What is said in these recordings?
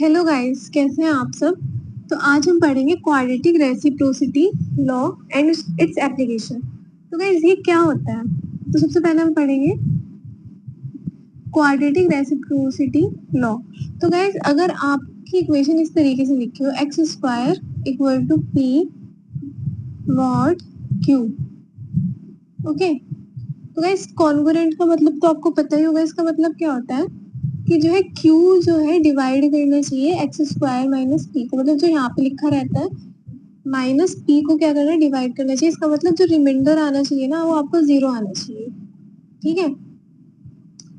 Hello guys, कैसे हैं आप सब। तो आज हम पढ़ेंगे quadratic reciprocity law and its application. तो गाइस ये क्या होता है। तो सबसे पहले हम पढ़ेंगे क्वाड्रेटिक रेसिप्रोसिटी लॉ। तो गाइस अगर आपकी इक्वेशन इस तरीके से लिखी हो x square equal to p mod q. Okay, तो गाइस कॉन्ग्रुएंट का मतलब तो आपको पता ही होगा। इसका मतलब क्या होता है कि जो है Q जो है डिवाइड करना चाहिए एक्स स्क्वायर माइनस पी को। मतलब जो यहाँ पे लिखा रहता है माइनस पी को क्या करना है, डिवाइड करना चाहिए। इसका मतलब जो रिमाइंडर आना चाहिए ना, वो आपको 0 आना चाहिए। ठीक है,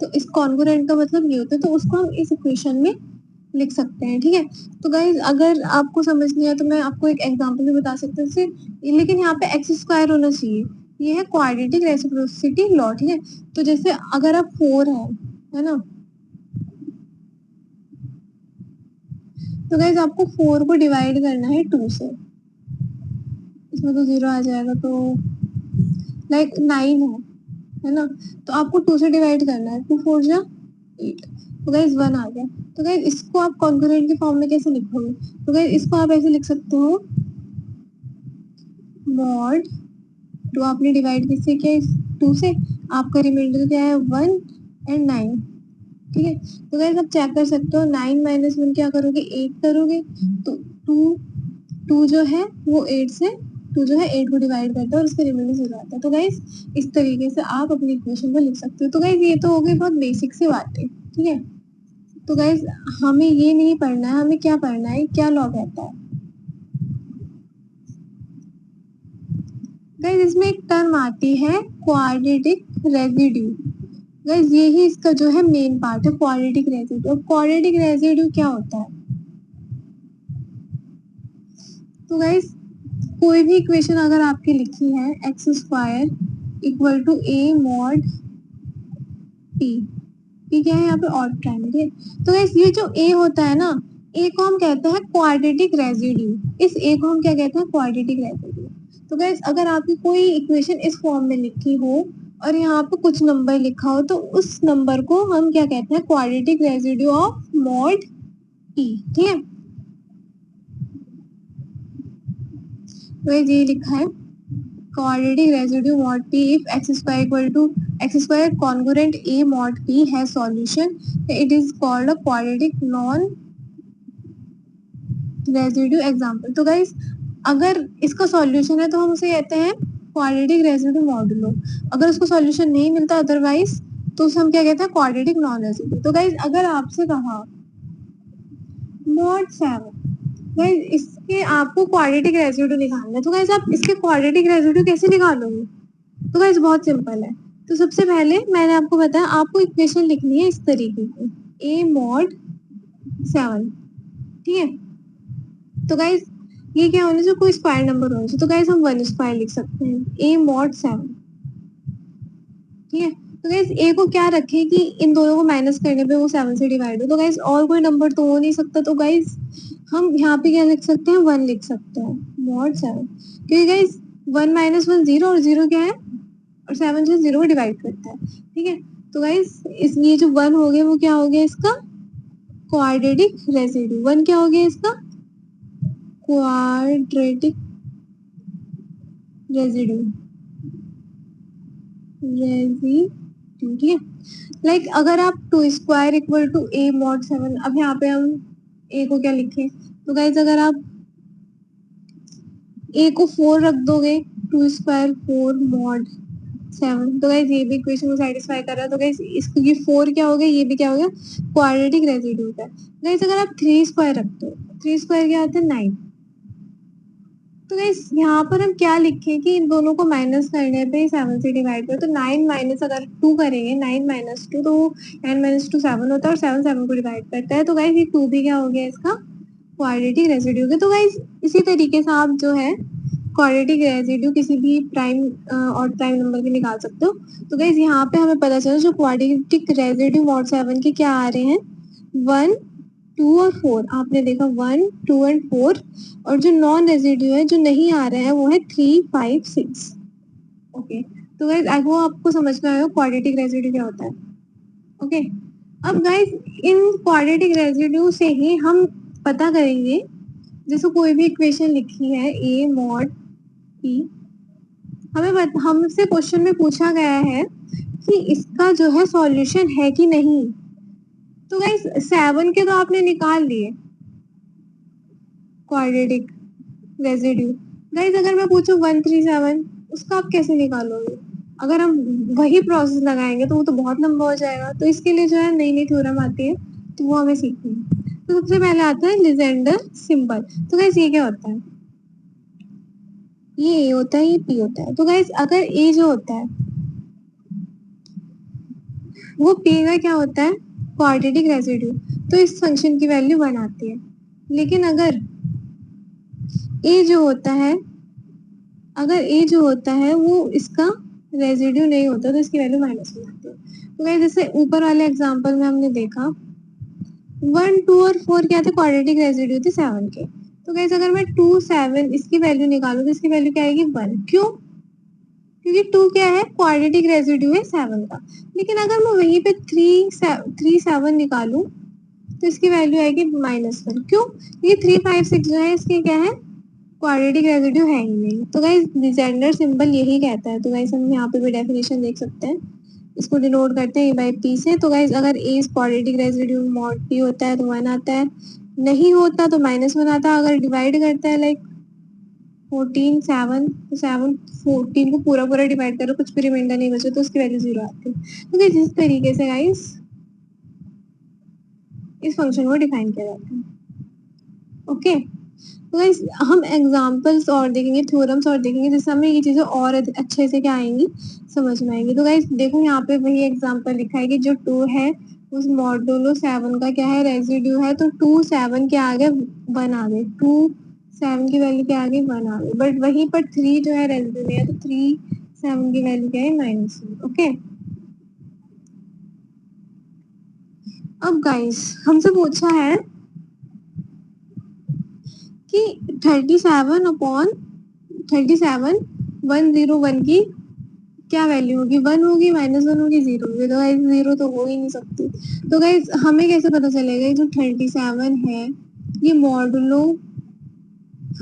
तो इस कॉन्ग्रुएंट का मतलब ये होता है। तो उसको हम इस इक्वेशन में लिख सकते हैं। ठीक है, तो गाइज अगर आपको समझ नहीं आया तो मैं आपको एक एग्जांपल भी बता सकती हूँ, लेकिन यहाँ पे एक्स स्क्वायर होना चाहिए। ये है क्वाड्रेटिक रेसिप्रोसिटी लॉ। ठीक है, तो जैसे अगर आप 4 है ना, तो गाइज आपको 4 को डिवाइड करना है 2 से। इसमें तो 0 आ जाएगा, तो लाइक 9 है ना, तो आपको 2 से डिवाइड करना है। 2 4 जा 8, तो गाइज 1 आ गया। तो गाइज इसको आप कॉन्ग्रुएंट के फॉर्म में कैसे लिखोगे। तो गाइज इसको आप ऐसे लिख सकते हो, मॉड 2 आपने डिवाइड किससे किया, इस 2 से। आपका रिमाइंडर क्या है 1 एंड 9। ठीक है, तो गाइज आप चेक कर सकते हो 9 माइनस 1 क्या करोगे, 8 करोगे। तो 2 जो है वो 8 से 2 जो है 8 को डिवाइड करता है और उसके रिमाइंडर 0 आता है। तो गाइज इस तरीके से आप अपनी इक्वेशन को लिख सकते हो। तो गाइज ये तो हो गई बहुत बेसिक सी बातें। ठीक है, तो गाइज हमें ये नहीं पढ़ना है, हमें क्या पढ़ना है, क्या लॉ कहता है। गाइज इसमें एक टर्म आती है क्वाड्रेटिक रेसिड्यू। गाइज यही इसका जो है मेन पार्ट है, क्वाड्रेटिक रेसिड्यू। क्वाड्रेटिक रेसिड्यू क्या होता है। तो गाइज कोई भी इक्वेशन अगर आपकी लिखी है x square equal to a mod p, p क्या है यहाँ पे ऑड प्राइम। ठीक है, तो गाइज ये जो ए होता है ना, ए को हम कहते हैं क्वाड्रेटिक रेसिड्यू। इस ए को हम क्या कहते हैं, क्वाड्रेटिक रेसिड्यू। तो गाइज अगर आपकी कोई इक्वेशन इस फॉर्म में लिखी हो और यहाँ पे कुछ नंबर लिखा हो, तो उस नंबर को हम क्या कहते हैं, quadratic residue of mod P. ठीक है, तो ये लिखा है quadratic residue mod p if x square equal to x square congruent a mod p has solution, it is called a quadratic non residue example। तो गाइस अगर इसका solution है तो हम उसे कहते हैं क्वाड्रेटिक रेसिड्यू मॉडुलो। अगर उसको सॉल्यूशन नहीं मिलता अदरवाइज, तो उसे हम क्या कहते हैं, क्वाड्रेटिक नॉन रेसिड्यू। तो गाइस अगर आपसे कहा मॉड 7, गाइस इसके आपको क्वाड्रेटिक रेसिड्यू निकालना है, तो गाइस आप इसके क्वाड्रेटिक रेसिड्यू कैसे निकालोगे। तो गाइस बहुत सिंपल है। तो सबसे पहले मैंने आपको बताया, आपको इक्वेशन लिखनी है इस तरीके की, a मॉड 7। ठीक है, तो गाइस ये क्या होना चाहिए, कोई स्क्वायर नंबर होना चाहिए। तो गाइस हम 1 स्क्वायर लिख सकते हैं, a मॉड 7। ठीक है, तो गाइस a को क्या रखें कि इन दोनों को माइनस करने पे वो 7 से डिवाइड हो। तो गाइस और कोई नंबर तो हो नहीं सकता, तो गाइस हम यहाँ पे क्या लिख सकते हैं, 1 लिख सकते हैं मॉड 7। क्योंकि गाइस 1 माइनस 1 0 और 0 क्या है, और 7 जो 0 को डिवाइड करता है। ठीक है, तो गाइस इस ये जो 1 हो गया वो क्या हो गया इसका, क्वाड्रेटिक रेसिड्यू। 1 क्या हो गया इसका, क्वाड्रेटिक रेसिड्यू। रेसिड्यू ठीक है, लाइक अगर आप 2 square equal to a mod 7, अब यहाँ पे हम a को क्या लिखें। तो गाइस अगर आप a को 4 रख दोगे, 2 स्क्वायर 4 मॉड 7, तो गाइस ये भी इक्वेशन को सेटिस्फाई कर रहा है। तो गाइस इसको ये 4 क्या हो गया, ये भी क्या हो गया, क्वाड्रेटिक रेसिड्यू का। गाइस अगर आप 3 स्क्वायर रखते हो, 3 स्क्वायर क्या आता है 9। तो गाइस यहाँ पर हम क्या लिखें कि इन दोनों को माइनस करने पे 7 से डिवाइड करो। तो 9 माइनस अगर 2 करेंगे, 9 माइनस 2, तो 9 माइनस 2 7 होता है और 7 7 को डिवाइड करता है। तो गाइस ये 2 भी क्या हो गया इसका, क्वाड्रेटिक रेसिड्यू के। तो गाइस इसी तरीके से आप जो है क्वाड्रेटिक रेसिड्यू किसी भी प्राइम और प्राइम नंबर के निकाल सकते हो। तो गाइस यहाँ पे हमें पता चला जो क्वाड्रेटिक रेसिड्यू मॉड 7 के क्या आ रहे हैं, 1 2 और 4। आपने देखा 1 2 एंड 4, और जो नॉन रेसिड्यू है जो नहीं आ रहे हैं वो है 3 5 6। ओके, तो गाइस आई होप आपको समझ में आया क्वाड्रेटिक रेसिड्यू क्या होता है। ओके, अब गाइस इन क्वाड्रेटिक रेजिड्यू से ही हम पता करेंगे, जैसे कोई भी इक्वेशन लिखी है ए मॉड पी, हमसे क्वेश्चन में पूछा गया है कि इसका जो है सॉल्यूशन है कि नहीं। तो गाइस 7 के तो आपने निकाल लिए क्वाड्रेटिक रेजिड्यू। गाइस अगर मैं पूछूं 137, उसका आप कैसे निकालोगे? अगर हम वही प्रोसेस लगाएंगे तो वो तो बहुत लंबा हो जाएगा। तो इसके लिए जो है नई नई थ्योरम आती है, तो वो हमें सीखनी है। तो सबसे पहले आता है लीजेंडर सिंबल। तो गाइस ये क्या होता है? ये ए होता है, ये पी होता है। तो गाइस अगर ए जो होता है वो पी का क्या होता है? Quadratic residue. तो इस फंक्शन की वैल्यू 1 आती है। लेकिन अगर ए जो होता है, वो इसका रेजिड्यू नहीं होता तो इसकी वैल्यू माइनस हो जाती है। तो गाइस जैसे ऊपर वाले एग्जांपल में हमने देखा 1, 2 और 4 क्या थे? क्वाड्रेटिक रेजिड्यू थे 7 के। तो गाइस अगर मैं 2, 7 इसकी वैल्यू निकालूं तो इसकी वैल्यू क्या आएगी? 1। क्यों? क्योंकि 2 क्या है? क्वाड्रेटिक रेजिड्यू है 7 का। लेकिन अगर मैं वहीं पे 3, 7 निकालूं तो इसकी वैल्यू आएगी -1। क्यों? ये 3, 5, 6 जो है इसके क्या है? क्वाड्रेटिक रेजिड्यू है ही नहीं। तो गाइस लीजेंडर सिंबल यही कहता है। तो गाइस हम यहाँ पे भी डेफिनेशन देख सकते हैं, इसको डिनोट करते हैं ए बाई पी से। तो गाइस अगर a quadratic residue mod P होता है तो 1 आता है, नहीं होता तो -1 आता है। अगर डिवाइड करता है लाइक 14, 7, तो 7 14 को पूरा पूरा डिवाइड करो, कुछ भी रिमाइंडर नहीं बचे तो उसकी वैल्यू 0 आती है। तो गाइस इस तरीके से गाइस इस फंक्शन को डिफाइन किया जाता है। ओके, तो गाइस हम एग्जांपल्स और देखेंगे, थ्योरम्स और देखेंगे, जिससे हमें ये चीजें और अच्छे से क्या आएंगी, समझ में आएंगी। तो गाइस देखो यहाँ पे वही एग्जांपल लिखा है कि जो 2 है उस मॉडुलो 7 का क्या है? रेजिड्यू है। तो 2 7 के आगे 1 आ गए, 2 7 की वैल्यू के आगे 1 आ गई। बट वहीं पर 3 जो है रेजिड्यू में है, तो 3 7 की वैल्यू क्या है? -1। ओके, अब गाइस हमसे पूछा है कि 37 अपॉन 37 101 की क्या वैल्यू होगी? 1 होगी, -1 होगी, 0 होगी। तो गाइस 0 तो हो ही नहीं सकती। तो गाइस हमें कैसे पता चलेगा जो 37 है ये मॉडुलो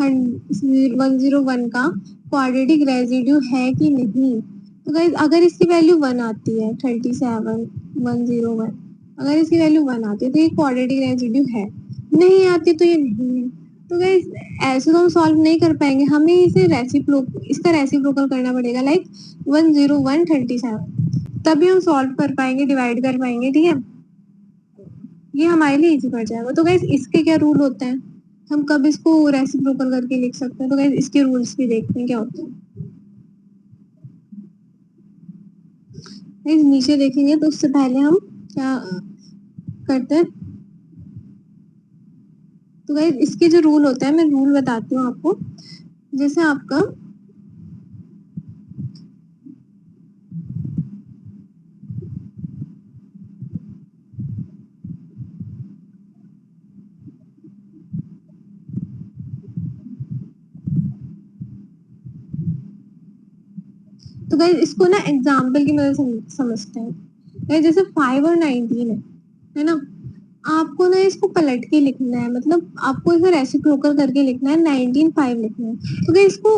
101 का क्वाड्रेटिक रेजिड्यू है कि नहीं? तो गाइस अगर इसकी वैल्यू 1 आती है, 37 101, अगर इसकी वैल्यू 1 आती है तो ये क्वाड्रेटिक रेजिड्यू है, नहीं आती तो ये नहीं है। तो गाइस ऐसे तो हम सॉल्व नहीं कर पाएंगे, हमें इसका रेसिप्रोकल करना पड़ेगा, लाइक 101 37, तभी हम सॉल्व कर पाएंगे, डिवाइड कर पाएंगे। ठीक है, ये हमारे लिए इजी पड़ जाएगा। तो गाइस इसके क्या रूल होते हैं, हम कब इसको रेसिप्रोकल करके लिख सकते हैं? तो गाइस इसके रूल्स भी देखते हैं क्या होते हैं। गाइस नीचे देखेंगे तो उससे पहले हम क्या करते हैं, तो गाइस इसके जो रूल होते हैं मैं रूल बताती हूँ आपको। जैसे आपका तो गाइस इसको ना एग्जाम्पल की मदद से समझते हैं। गाइस जैसे 5 और 19 है ना, आपको ना इसको पलट के लिखना है, मतलब आपको इसे रेसिप्रोकल करके लिखना है, 19 5 लिखना है। तो गाइस इसको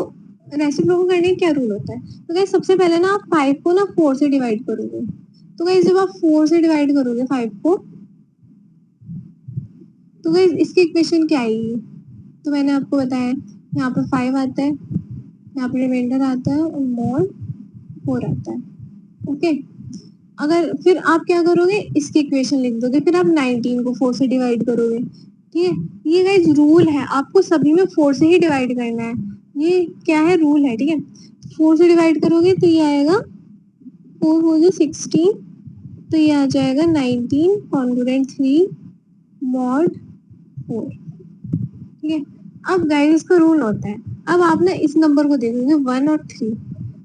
रेसिप्रोकल करने का क्या रूल होता है? तो गाइस सबसे पहले ना आप 5 को ना 4 से डिवाइड करोगे। तो गाइस जब आप 4 से डिवाइड करोगे 5 को, तो गाइस इसकी इक्वेशन क्या आएगी? तो मैंने आपको बताया यहाँ पर 5 आता है, यहाँ पर रिमाइंडर आता है और मॉड 4 आता है। ओके, अगर फिर आप क्या करोगे, इसकी इक्वेशन लिख दोगे, फिर आप 19 को 4 से डिवाइड करोगे। ठीक है, ये गाइस रूल है, आपको सभी में 4 से ही डिवाइड करना है, ये क्या है? रूल है। ठीक है, 4 से डिवाइड करोगे तो ये आएगा 4 हो जाए 16, तो ये आ जाएगा 19 कॉन्ग्रुएंट 3 मॉड 4। ठीक है, अब गाइस इसका रूल होता है, अब आप ना इस नंबर को देखोगे 1 और 3।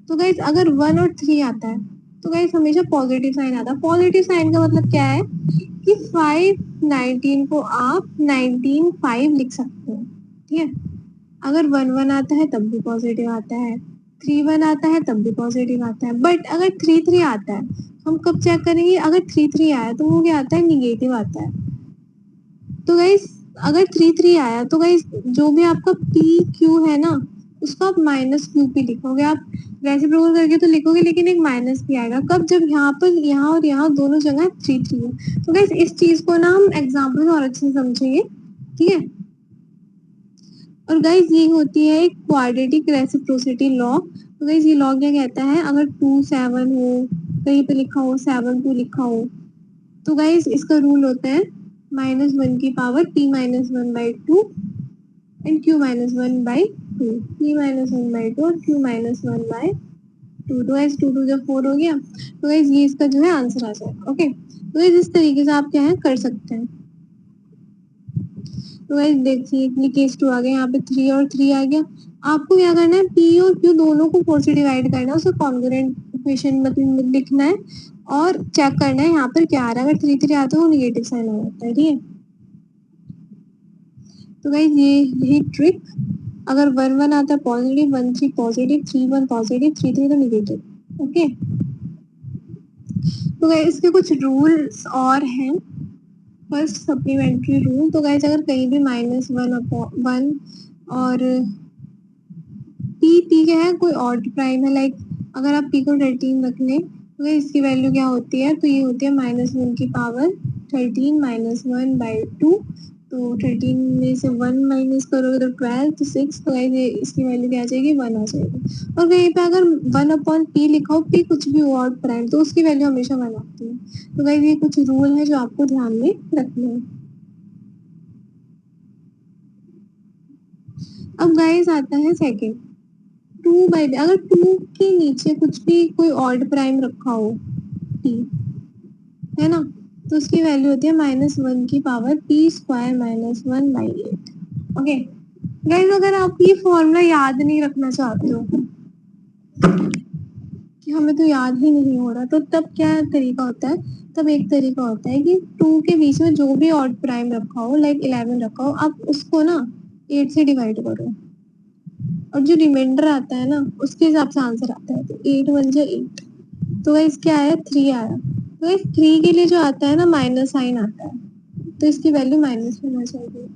तो गाइस अगर 1 और 3 आता है तो गाइस हमेशा पॉजिटिव साइन आता है। पॉजिटिव साइन का मतलब क्या है कि 5 19 को आप 19 5 लिख सकते हो। ठीक है, अगर 1 1 आता है तब भी पॉजिटिव आता है, 3 1 आता है तब भी पॉजिटिव आता है, बट अगर 3 3 आता है हम कब चेक करेंगे, अगर 3 आया तो वो क्या आता है, निगेटिव आता है। तो गाइस अगर 3 आया तो गाइस जो भी आपका पी क्यू है ना, उसको आप माइनस क्यू पी लिखोगे। आप रेसिप्रोकल करके तो लिखोगे, लेकिन एक माइनस भी आएगा कब, जब यहाँ पर यहाँ और यहाँ दोनों जगह 3 है। तो गाइस इस चीज को ना हम एग्जाम्पल और अच्छे से समझेंगे, ठीक है। और गाइस ये होती है एक क्वाड्रेटिक रेसिप्रोसिटी लॉ। तो गाइस ये लॉ क्या कहता है, अगर 2 7 हो, कहीं पे लिखा हो 7 2 लिखा हो, तो गाइस इसका रूल होता है -1 की power p -1/2 and q -1/2, p -1/2 और q -1/2। तो गाइस 2 2 जब 4 हो गया, तो गाइस ये इसका जो है आंसर आ जाएगा। ओके, तो गाइस इस तरीके से आप क्या है कर सकते हैं। तो गाइस देखिए ये केस 2 आ गया, यहाँ पे 3 और 3 आ गया। आपको क्या करना है, p और q दोनों को 4 से डिवाइड करना है, उसे कॉन्ग्रुएंट इक्वेशन मतलब लिखना है और चेक करना है यहाँ पर क्या आ रहा है। अगर 3 3 आता है वो निगेटिव साइन हो जाता है, ठीक है। तो गाइस ये यही ट्रिक, अगर 1 1 आता है पॉजिटिव, 1 3 पॉजिटिव, 3 1 पॉजिटिव, 3 3 तो निगेटिव। ओके, तो गाइस इसके कुछ रूल्स और हैं। फर्स्ट सप्लीमेंट्री रूल, तो गाइस अगर कहीं भी -1 और पी क्या है, कोई ऑड प्राइम है, लाइक अगर आप पी को 13 रख लें तो इसकी वैल्यू क्या होती है, तो ये होती है -1 की पावर 13 -1/2। तो 13 में से 1 माइनस करोगे तो 12, तो 6, तो गाइस ये इसकी वैल्यू क्या आ जाएगी, 1 आ जाएगी। और कहीं पे अगर 1/p लिखा हो, p कुछ भी ऑड प्राइम, तो उसकी वैल्यू हमेशा 1 आती है। तो गाइस ये कुछ रूल है जो आपको ध्यान में रखना है। अब गाइस आता है सेकंड, 2/, अगर 2 के नीचे कुछ भी कोई ऑड प्राइम रखा हो t, है ना, तो उसकी वैल्यू होती है -1 की पावर p² -1/8। ओके गाइस, अगर आप ये फॉर्मूला याद नहीं रखना चाहते हो कि हमें तो याद ही नहीं हो रहा, तो तब क्या तरीका होता है, तब एक तरीका होता है कि 2 के बीच में जो भी ऑड प्राइम रखा हो, लाइक 11 रखा हो, आप उसको ना 8 से डिवाइड करो और जो रिमाइंडर आता है ना उसके हिसाब से आंसर आता है। तो 8 1 जा 8, तो गाइस क्या आया, 3 आया। तो गाइस 3 के लिए जो आता है ना माइनस साइन आता है, तो इसकी वैल्यू माइनस होना चाहिए।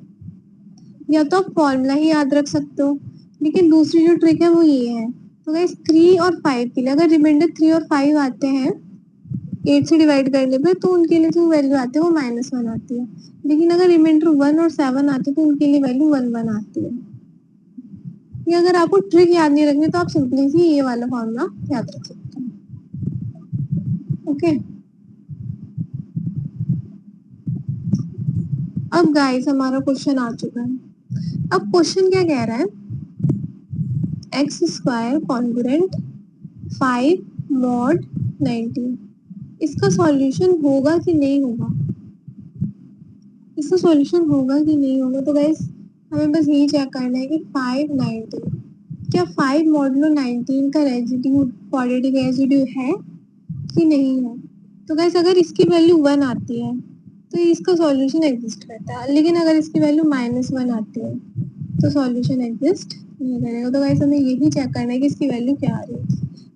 या तो आप फॉर्मूला ही याद रख सकते हो, लेकिन दूसरी जो ट्रिक है वो ये है। तो गाइस 3 और 5 के लिए अगर रिमाइंडर 3 और 5 आते हैं 8 से डिवाइड करने पे, तो उनके लिए जो वैल्यू आती है वो -1 आती है। लेकिन अगर रिमाइंडर 1 और 7 आते हैं तो उनके लिए वैल्यू 1 1 आती है। या अगर आपको ट्रिक याद नहीं रखनी तो आप सिंपली ही ये वाला फॉर्मूला याद रख सकते हैं। ओके, अब गाइस हमारा क्वेश्चन आ चुका है। अब क्वेश्चन क्या कह रहा है, x² कॉन्ग्रुएंट 5 mod 19, इसका सॉल्यूशन होगा कि नहीं होगा, इसका सॉल्यूशन होगा कि नहीं होगा। तो गाइस हमें बस यही चेक करना है कि 5 19, क्या 5 मॉडुलो 19 का रेजिड्यू क्वाड्रेटिक रेजिड्यू है कि नहीं है। तो गाइस अगर इसकी वैल्यू 1 आती है तो इसका सॉल्यूशन एग्जिस्ट करता है, लेकिन अगर इसकी वैल्यू -1 आती है तो सॉल्यूशन एग्जिस्ट नहीं करेगा। तो गाइस हमें यही चेक करना है कि इसकी वैल्यू क्या आ रही है।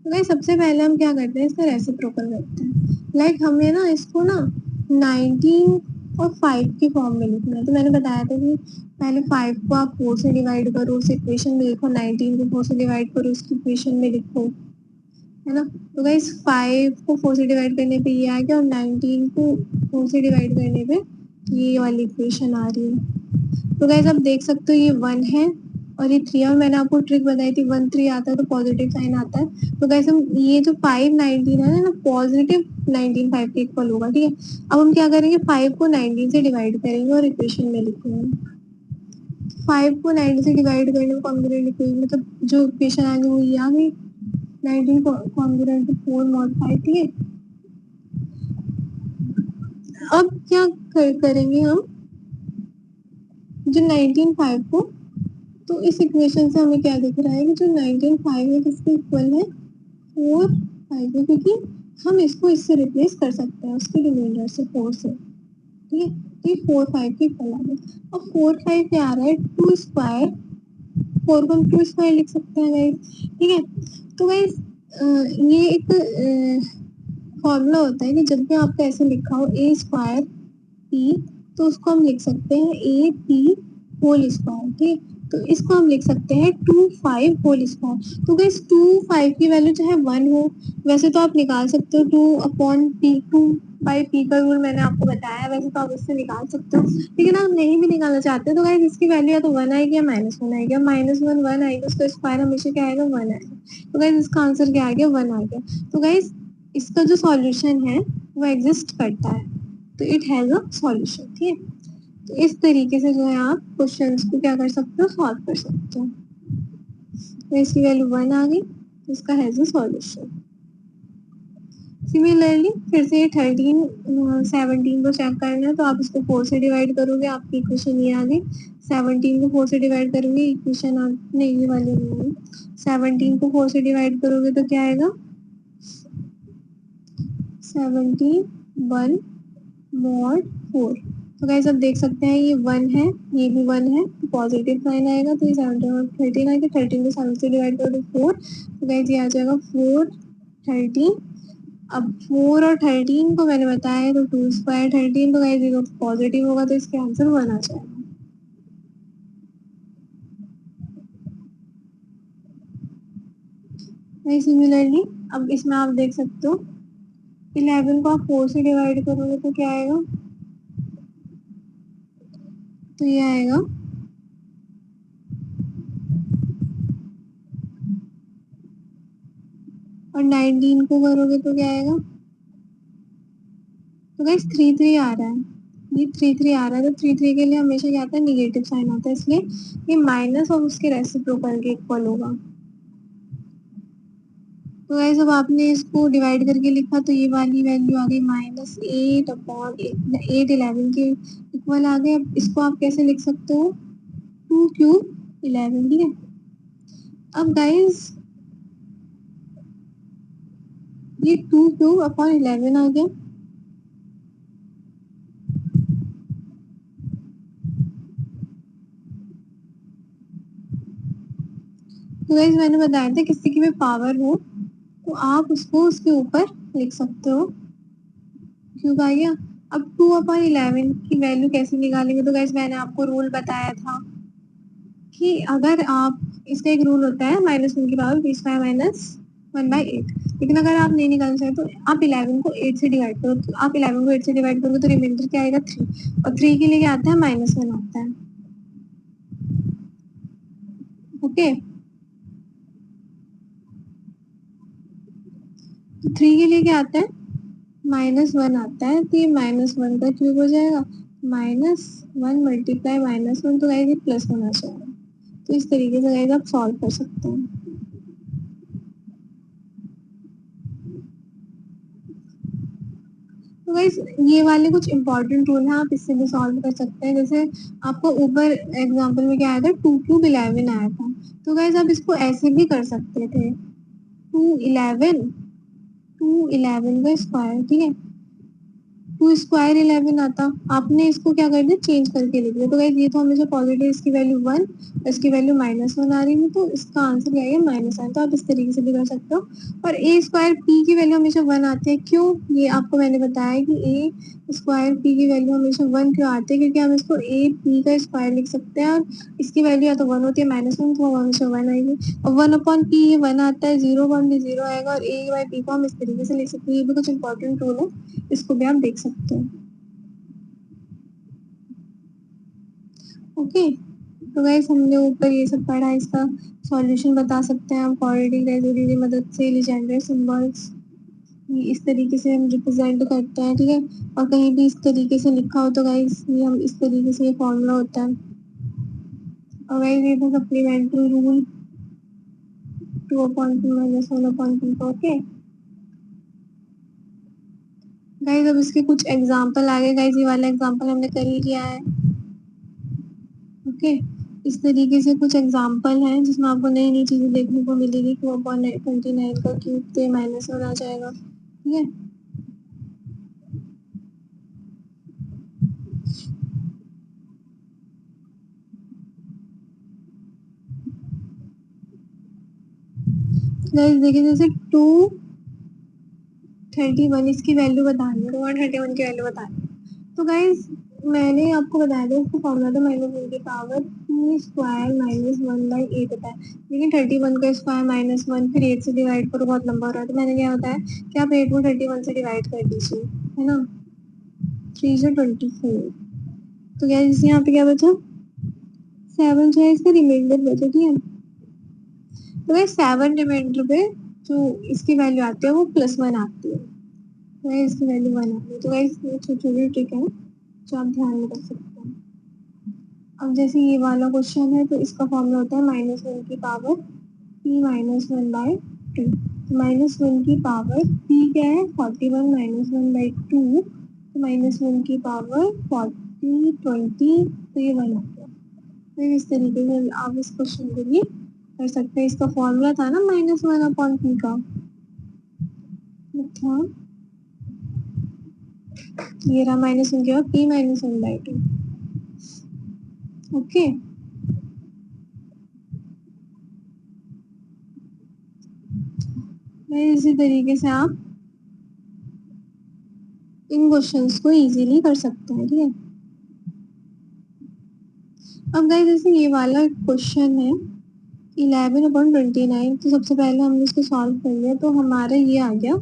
तो गाइस सबसे पहले हम क्या करते हैं, इसका रेसिप्रोकल करते हैं। लाइक हमें ना इसको ना 19 और 5 की फॉर्म में लिखना है। तो मैंने बताया था कि पहले 5 को आप 4 से डिवाइड करो, उस इक्वेशन में लिखो, 19 को 4 से डिवाइड करो, उसकी इक्वेशन में लिखो, है ना। तो गाइस 5 को 4 से डिवाइड करने पे ये आ गया और 19 को 4 से डिवाइड करने पे ये वाली इक्वेशन आ रही है। तो गाइस आप देख सकते हो ये 1 है और ये 3 है, और मैंने आपको ट्रिक बताई थी 1 3 आता है तो पॉजिटिव साइन आता है। तो गाइस हम ये जो 5 19 है ना, पॉजिटिव 19 5 के इक्वल होगा, ठीक है। अब हम क्या करेंगे, 5 को 19 से डिवाइड करेंगे और इक्वेशन में लिखेंगे। 5 को 19 से डिवाइड करने में कॉन्ग्रुएंट इक्वेशन, मतलब जो इक्वेशन आ गई वो ये आ गई, 19 कॉन्ग्रुएंट 4 mod 5, ठीक है। अब क्या करेंगे हम, जो 19 5 को, तो इस इक्वेशन से हमें क्या दिख रहा है कि जो 19 5 है किसके इक्वल है, 4 5 है, क्योंकि हम इसको इससे रिप्लेस कर सकते हैं, उसके रिमाइंडर से 4 से, ठीक है। तो ये 4 5 के इक्वल आ गया। अब 4 5 क्या आ रहा है, 2 स्क्वायर, 4 को हम 2 स्क्वायर लिख सकते हैं गाइस, ठीक है। तो गाइस ये एक फॉर्मूला होता है कि जब भी आपको ऐसे लिखा हो ए स्क्वायर पी, तो उसको हम लिख सकते हैं ए पी होल स्क्वायर, ठीक। तो इसको हम लिख सकते हैं 2 5 होल स्क्वायर। तो गाइस 2 5 की वैल्यू चाहे 1 हो, वैसे तो आप निकाल सकते हो 2/p, 2/p का रूल मैंने आपको बताया, वैसे तो आप इससे निकाल सकते हो। लेकिन आप नहीं भी निकालना चाहते तो गाइस इसकी वैल्यू या तो 1 आएगी या -1 आएगी। -1 1 आएगी, उसका स्क्वायर हमेशा क्या आएगा 1 आएगा। तो गाइस इसका आंसर क्या आ गया 1 आ गया। तो गाइस इसका जो सॉल्यूशन है वो एग्जिस्ट करता है, तो इट हैज अ सॉल्यूशन, ठीक है। तो इस तरीके से जो है आप क्वेश्चंस को क्या कर सकते हो, सॉल्व कर सकते हो। तो इसकी वैल्यू 1 आ गई, तो इसका हैज अ सॉल्यूशन। सिमिलरली फिर से ये 17 को चेक करना है, तो आप इसको 4 से डिवाइड करोगे, आपकी इक्वेशन ये आ गई। 17 को 4 से डिवाइड करोगे, इक्वेशन नहीं ये वाली नहीं, 17 को 4 से डिवाइड करोगे तो क्या आएगा 71 mod 4। तो गाइस आप देख सकते हैं ये 1 है, ये भी 1 है, तो पॉजिटिव साइन आएगा, तो ये 17 और 13 आएगा। 13 को 7 से डिवाइड करो तो 4, तो गाइस ये आ जाएगा 4 13। अब 4 और 13 को मैंने बताया है, तो 2 स्क्वायर 13, तो गाइस ये पॉजिटिव होगा, तो इसके आंसर 1 आ जाएगा। सिमिलरली अब इसमें आप देख सकते हो 11 को आप 4 से डिवाइड करोगे तो क्या आएगा, तो ये आएगा और 19 को करोगे तो क्या आएगा, तो गाइस 3 आ रहा है, ये 3 आ रहा है, तो 3 के लिए हमेशा क्या आता है, निगेटिव साइन आता है, इसलिए ये माइनस और उसके रेसिप्रोकल के इक्वल होगा। तो गाइस अब आपने इसको डिवाइड करके लिखा, तो ये वाली वैल्यू आ गई -8/8 के इक्वल आ गए। अब इसको आप कैसे लिख सकते हो, 2 3 11, ठीक है। अब गाइस ये 2 3/11 आ गया। तो गाइस मैंने बताया था किसी की भी पावर हो तो आप उसको उसके ऊपर लिख सकते हो, क्यूब आ गया। अब 2/11 की वैल्यू कैसे निकालेंगे, तो गाइस मैंने आपको रूल बताया था कि अगर आप, इसका एक रूल होता है -1 की पावर -1/8। लेकिन अगर आप नहीं निकालना चाहते तो आप 11 को 8 से डिवाइड करो, तो आप 11 को 8 से डिवाइड करोगे तो रिमाइंडर क्या आएगा 3, और 3 के लिए क्या आता है -1 आता है, ओके। तो 3 के लिए क्या आता है -1 आता है, तो ये -1 का क्यूब हो जाएगा, -1 मल्टीप्लाई -1, तो गाइस ये +1 आ जाएगा। तो इस तरीके से गाइस आप सॉल्व कर सकते हैं। तो गाइस ये वाले कुछ इंपॉर्टेंट रूल हैं, आप इससे भी सॉल्व कर सकते हैं। जैसे आपको ऊपर एग्जांपल में क्या आया था, 2 3 11 आया था, तो गाइस आप इसको ऐसे भी कर सकते थे, 2 11 का स्क्वायर, ठीक है, 2 स्क्वायर 11 आता, आपने इसको क्या कर दिया चेंज करके लिख दिया। तो गाइस ये तो हमेशा पॉजिटिव, इसकी वैल्यू 1, इसकी वैल्यू -1 आ रही है, तो इसका आंसर क्या है -1। तो आप इस तरीके से भी कर सकते हो। और ए स्क्वायर पी की वैल्यू हमेशा 1 आती है, क्यों, ये आपको मैंने बताया कि ए स्क्वायर पी की वैल्यू हमेशा 1 क्यों आती है, क्योंकि हम इसको ए पी का स्क्वायर लिख सकते हैं, और इसकी वैल्यू या तो 1 होती है -1, तो हमेशा 1 आएगी। और 1/p ये 1 आता है, 0/0 आएगा, और ए बाई पी को हम इस तरीके से लिख सकते हैं। ये भी कुछ इंपॉर्टेंट रूल है, इसको भी आप देख सकते हो, ओके। तो गाइस हमने ऊपर ये सब पढ़ा, इसका सॉल्यूशन बता सकते हैं हम क्वाड्रेटिक रेसिड्यू की मदद से, लीजेंड्रे सिंबल्स इस तरीके से हम रिप्रेजेंट करते हैं, ठीक है। और कहीं भी इस तरीके से लिखा हो तो गाइस ये हम इस तरीके से ये फॉर्मूला होता है। और गाइस ये था सप्लीमेंट्री रूल 2/2 - 1/2, ओके। गाइस अब इसके कुछ एग्जांपल आ गए, गाइस ये वाला एग्जांपल हमने कर ही लिया है, ओके। इस तरीके से कुछ एग्जांपल हैं जिसमें आपको नई नई चीजें देखने को मिलेगी। 2/29 का क्यूब पे -1 आ जाएगा, ठीक है। गाइस देखिए जैसे 2 31 इसकी वैल्यू बतानी है, तो 31 की वैल्यू बतानी है। तो गाइज मैंने आपको बताया था इसका फॉर्मूला था -1 की पावर p स्क्वायर -1/8 होता है, लेकिन 31 का स्क्वायर -1 फिर 8 से डिवाइड करो बहुत लंबा हो रहा है, तो मैंने क्या बताया कि आप 8 को 31 से डिवाइड कर दीजिए, है ना, 3 से 24। तो क्या यहाँ पे क्या बचा 7 जो है इसका रिमाइंडर बचा, ठीक है। तो ये 7 रिमाइंडर पे जो इसकी वैल्यू आती है वो +1 आती है, तो इसकी वैल्यू 1 आती है। तो ये छोटी ट्रिक है जो आप ध्यान में रख सकते हैं। अब जैसे ये वाला क्वेश्चन है तो इसका फॉर्मूला होता है -1 की पावर p -1/2। -1 की पावर p क्या है 41 -1/2, तो -1 की पावर 40 20, तो ये 1 आ गया। फिर इस तरीके से आप इस क्वेश्चन को भी कर सकते हैं। इसका फॉर्मूला था ना -1/p का, था ये रहा -1 के बाद p -1/2। ओके, इसी तरीके से आप इन क्वेश्चंस को इजीली कर सकते हैं, ठीक है। अब गाइस जैसे ये वाला क्वेश्चन है 11/29, तो सबसे पहले हमने इसको सॉल्व कर लिया, तो हमारा ये आ गया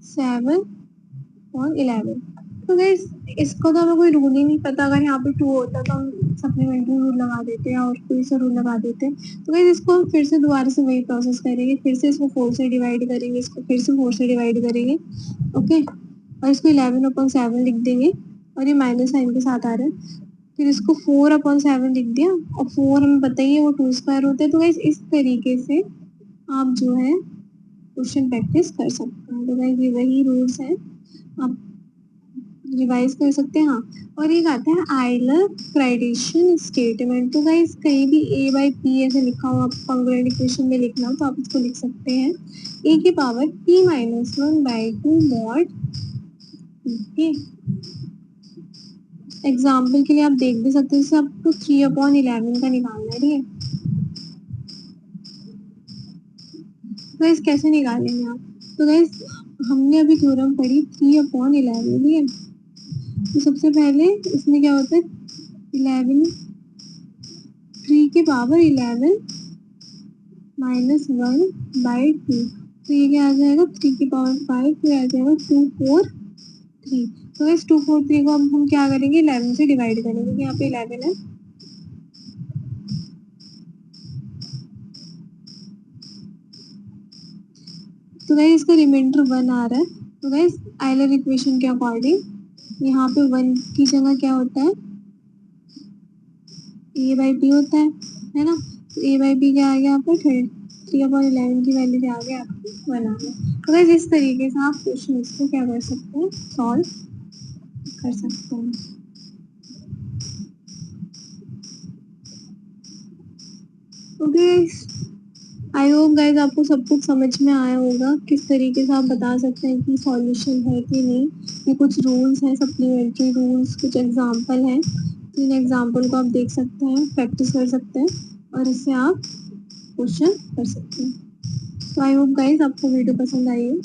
7/11। तो गाइस इसको तो हमें कोई रूल ही नहीं पता, अगर यहाँ पे 2 होता तो हम सप्लीमेंट्री रूल लगा देते हैं और कोई सा रूल लगा देते हैं। तो गाइस इसको फिर से दोबारा से वही प्रोसेस करेंगे, फिर से इसको 4 से डिवाइड करेंगे, इसको फिर से 4 से डिवाइड करेंगे, ओके, और इसको 11/7 लिख देंगे, और ये माइनस साइन के साथ आ रहा है, फिर इसको 4/7 लिख दिया, और 4 हमें पता ही है वो 2 स्क्वायर होते हैं। तो गाइस इस तरीके से आप जो है क्वेश्चन प्रैक्टिस कर सकते हैं। तो गाइस ये वही रूल्स हैं, आप रिवाइज कर सकते हैं। हाँ, और एक आता है आइलर क्राइटेशियन स्टेटमेंट। तो गाइस कहीं भी a/p ऐसे लिखा हो, आप कॉन्ग्रुएंट इक्वेशन में लिखना हो तो आप इसको लिख सकते हैं a की पावर p -1/2 मॉड, ठीक है। एग्जाम्पल के लिए आप देख भी सकते हैं, जैसे आपको 3/11 का निकालना है, ठीक है। तो गाइस कैसे निकालेंगे आप, तो गाइस हमने अभी थ्योरम पढ़ी 3/11, ठीक है। तो सबसे पहले इसमें क्या होता है 11 3 की पावर 11 -1/2, तो ये क्या आ जाएगा 3 की पावर 5, फिर आ जाएगा 243। तो इस 243 को हम क्या करेंगे 11 से डिवाइड करेंगे, क्योंकि यहाँ पे 11 है। तो गाइस इसका रिमाइंडर 1 आ रहा है। तो गाइस आइलर इक्वेशन के अकॉर्डिंग यहाँ पे 1 की जगह क्या होता है a/p होता है ना। तो a/p क्या आ गया यहाँ पर 3/11 की वैल्यू क्या आ गया आपको 1 आ गया। तो गाइस इस तरीके से आप क्वेश्चन को क्या कर सकते हैं सॉल्व कर सकते हैं। ओके, आई होप गाइज आपको सब कुछ समझ में आया होगा, किस तरीके से आप बता सकते हैं कि सॉल्यूशन है कि नहीं। ये कुछ रूल्स हैं, सप्लीमेंट्री रूल्स, कुछ एग्जांपल हैं, तो इन एग्जांपल को आप देख सकते हैं, प्रैक्टिस कर सकते हैं, और इससे आप क्वेश्चन कर सकते हैं। तो आई होप गाइज आपको वीडियो पसंद आई हो।